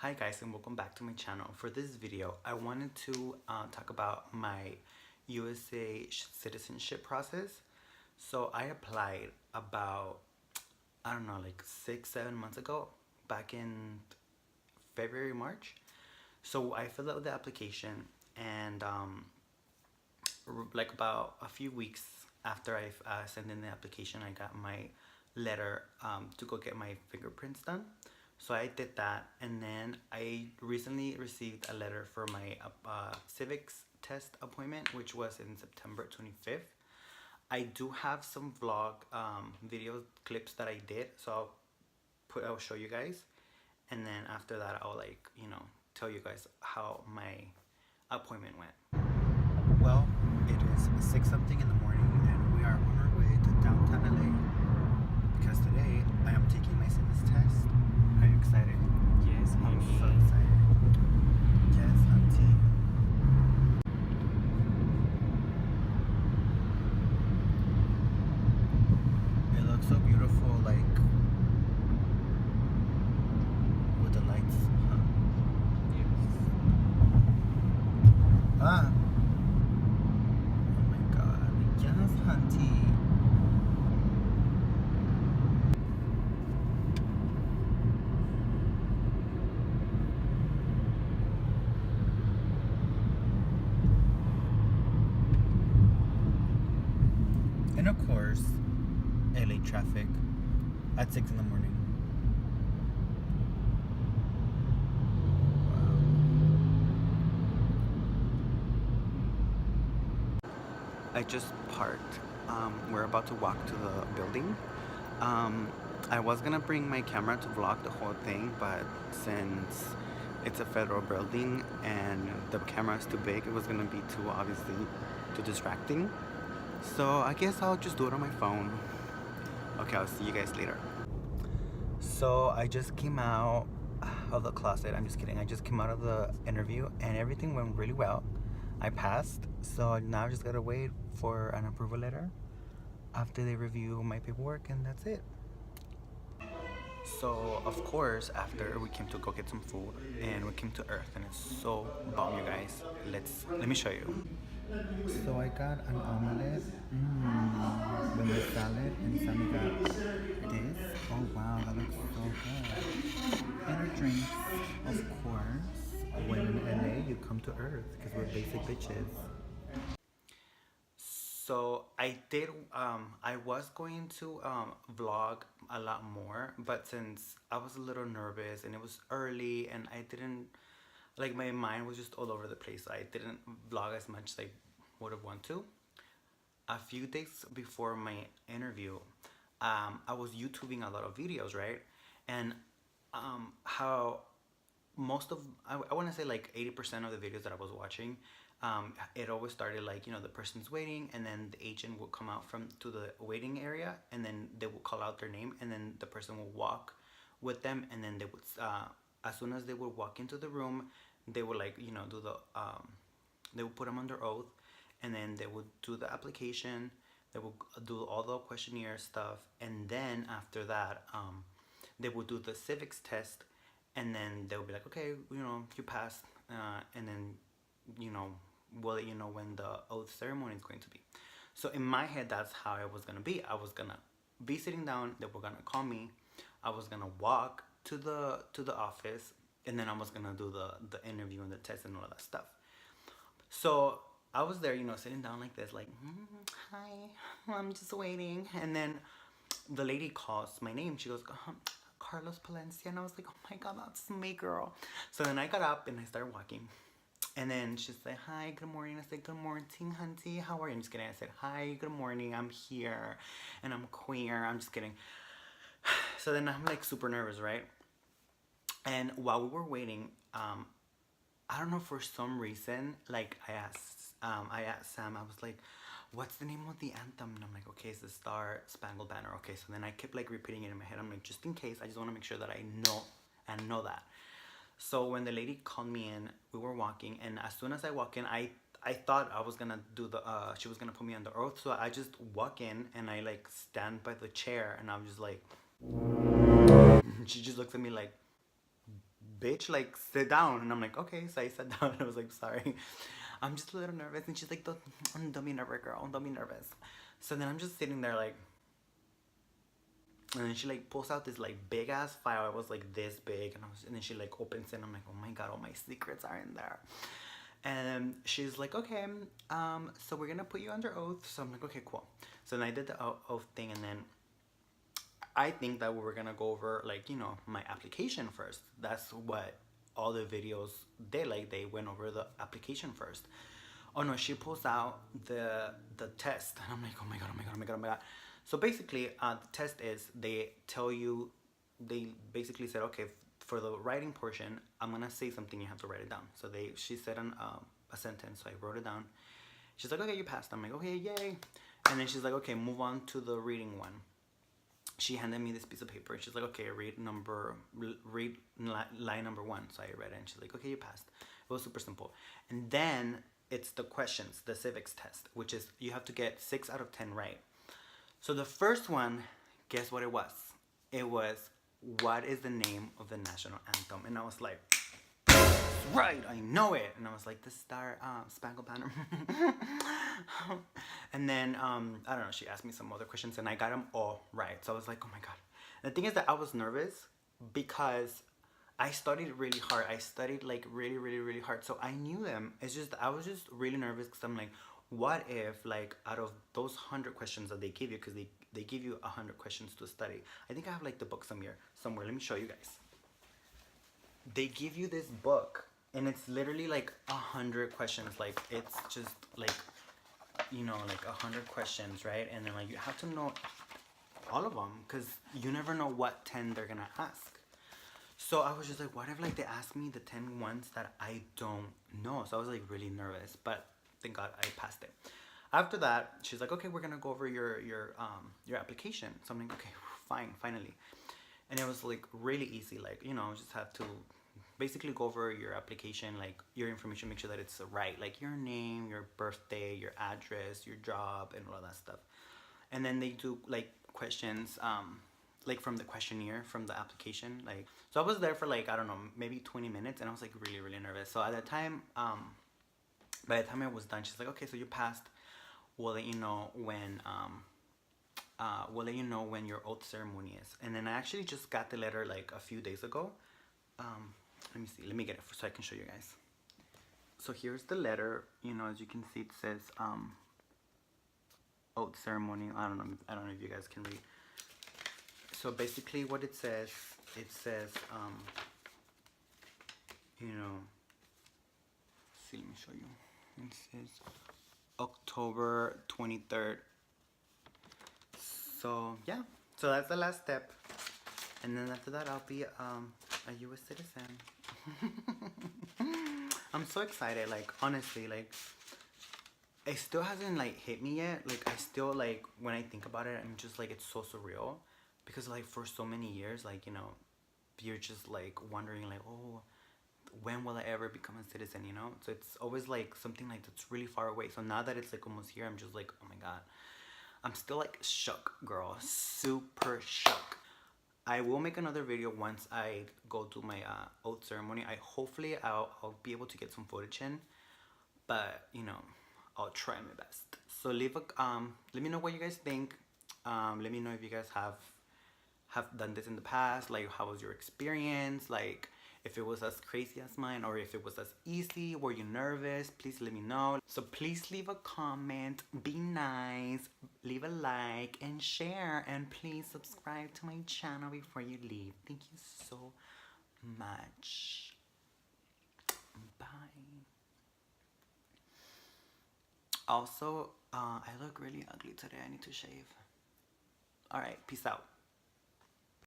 Hi guys, and welcome back to my channel. For this video I wanted to talk about my USA citizenship process. So I applied about, I don't know, like 6-7 months ago, back in February, March. So I filled out the application, and like about a few weeks after I sent in the application, I got my letter to go get my fingerprints done. So I did that, and then I recently received a letter for my civics test appointment, which was in September 25th. I do have some vlog video clips that I did, so I'll show you guys, and then after that I'll tell you guys how my appointment went. Well, it is 6 something in the morning, and we are on our way to downtown LA because today I am taking my civics test. Are you excited? Yes, I'm honey. so excited. Yes, auntie. It looks so beautiful, like with the lights. Huh? Yes. Ah! Oh my god. Yes, auntie. And of course, LA traffic at 6 in the morning. I just parked. We're about to walk to the building. I was gonna bring my camera to vlog the whole thing, but since it's a federal building and the camera is too big, it was gonna be too, obviously, too distracting. So I guess I'll just do it on my phone. Okay, I'll see you guys later. So I just came out of the closet. I'm just kidding. I just came out of the interview and everything went really well. I passed, so now I just gotta wait for an approval letter after they review my paperwork, and that's it. So of course, after we came to go get some food, and we came to Earth, and it's so bomb, you guys. Let me show you. So I got an omelette with my salad, and Sammy got this. Oh wow, that looks so good. And our drinks, of course. When in LA, you come to Earth because we're basic bitches. So I was going to vlog a lot more, but since I was a little nervous and it was early and I didn't, like, my mind was just all over the place. I didn't vlog as much as I would have wanted to. A few days before my interview, I was YouTubing a lot of videos, right? And how most of, I want to say like 80% of the videos that I was watching, it always started like, the person's waiting, and then the agent will come out to the waiting area, and then they will call out their name, and then the person will walk with them, and then they would, as soon as they would walk into the room, they would do the, they would put them under oath, and then they would do the application, they would do all the questionnaire stuff, and then after that, they would do the civics test, and then they'll be like, okay, you passed, and then, we'll let you know when the oath ceremony is going to be. So in my head, that's how it was gonna be. I was gonna be sitting down, they were gonna call me, I was gonna walk to the office, and then I was gonna do the interview and the test and all that stuff. So I was there, sitting down like this, like, hi, I'm just waiting. And then the lady calls my name. She goes, Carlos Palencia. And I was like, oh my God, that's me, girl. So then I got up and I started walking. And then she's like, hi, good morning. I said, good morning, hunty. How are you? I'm just kidding. I said, hi, good morning. I'm here and I'm queer. I'm just kidding. So then I'm like super nervous, right? And while we were waiting, I don't know, for some reason, like I asked Sam, I was like, what's the name of the anthem? And I'm like, okay, it's the Star Spangled Banner. Okay, so then I kept like repeating it in my head. I'm like, just in case, I just want to make sure that I know that. So when the lady called me in, we were walking, and as soon as I walk in, I thought I was gonna do she was gonna put me under oath. So I just walk in and I like stand by the chair, and I'm just like, she just looks at me like, bitch, like, sit down. And I'm like, okay. So I sat down and I was like, sorry. I'm just a little nervous. And she's like, don't be nervous, girl. Don't be nervous. So then I'm just sitting there like, and then she like pulls out this like big ass file. It was like this big, and then she like opens it. And I'm like, oh my god, all my secrets are in there. And she's like, okay, so we're gonna put you under oath. So I'm like, okay, cool. So then I did the oath thing, and then I think that we were gonna go over like, you know, my application first. That's what all the videos did. Like they went over the application first. Oh no, she pulls out the test, and I'm like, oh my god, oh my god, oh my god, oh my god. So basically, the test is they tell you, they basically said, okay, for the writing portion, I'm gonna say something, you have to write it down. So she said a sentence, so I wrote it down. She's like, okay, you passed. I'm like, okay, yay. And then she's like, okay, move on to the reading one. She handed me this piece of paper, and she's like, okay, read line number 1. So I read it, and she's like, okay, you passed. It was super simple. And then it's the questions, the civics test, which is you have to get 6 out of 10 right. So the first one, guess what it was? It was, what is the name of the national anthem? And I was like, right, I know it. And I was like, the Star Spangled Banner. And then I don't know, she asked me some other questions, and I got them all right. So I was like, oh my god. The thing is that I was nervous because I studied really hard. I studied like really, really, really hard. So I knew them. It's just, I was just really nervous because I'm like, what if like out of those 100 questions that they give you, because they give you 100 questions to study. I think I have like the book somewhere. Let me show you guys. They give you this book, and it's literally like 100 questions. Like it's just like, you know, like 100 questions, right? And then like you have to know all of them, because you never know what 10 they're gonna ask. So I was just like, what if like they ask me the 10 ones that I don't know? So I was like really nervous, but thank God I passed it. After that, she's like, okay, we're gonna go over your application. So I'm like, okay, fine, finally. And it was like really easy. Like, you know, just have to basically go over your application, like your information, make sure that it's right, like your name, your birthday, your address, your job, and all that stuff. And then they do like questions, like from the questionnaire, from the application. Like, so I was there for like, I don't know, maybe 20 minutes, and I was like really, really nervous. So at that time, by the time I was done, she's like, okay, so you passed. We'll let you know when your oath ceremony is. And then I actually just got the letter like a few days ago. Let me see, let me get it so I can show you guys. So here's the letter. You know, as you can see, it says oath ceremony. I don't know if you guys can read. So basically what it says, you know, see, let me show you. It says October 23rd. So yeah, so that's the last step, and then after that I'll be a U.S. citizen. I'm so excited, like honestly, like it still hasn't like hit me yet. Like I still, like when I think about it, I'm just like, it's so surreal, because like for so many years, like, you know, you're just like wondering like, oh, when will I ever become a citizen, you know? So it's always like something like that's really far away. So now that it's like almost here, I'm just like, oh my god, I'm still like shook, girl, super shook. I will make another video once I go to my oath ceremony. Hopefully I'll be able to get some footage in, but you know, I'll try my best. So let me know what you guys think. Let me know if you guys have done this in the past. Like, how was your experience? Like, if it was as crazy as mine, or if it was as easy. Were you nervous? Please let me know. So please leave a comment, be nice, leave a like, and share. And please subscribe to my channel before you leave. Thank you so much. Bye. Also, I look really ugly today. I need to shave. Alright, peace out.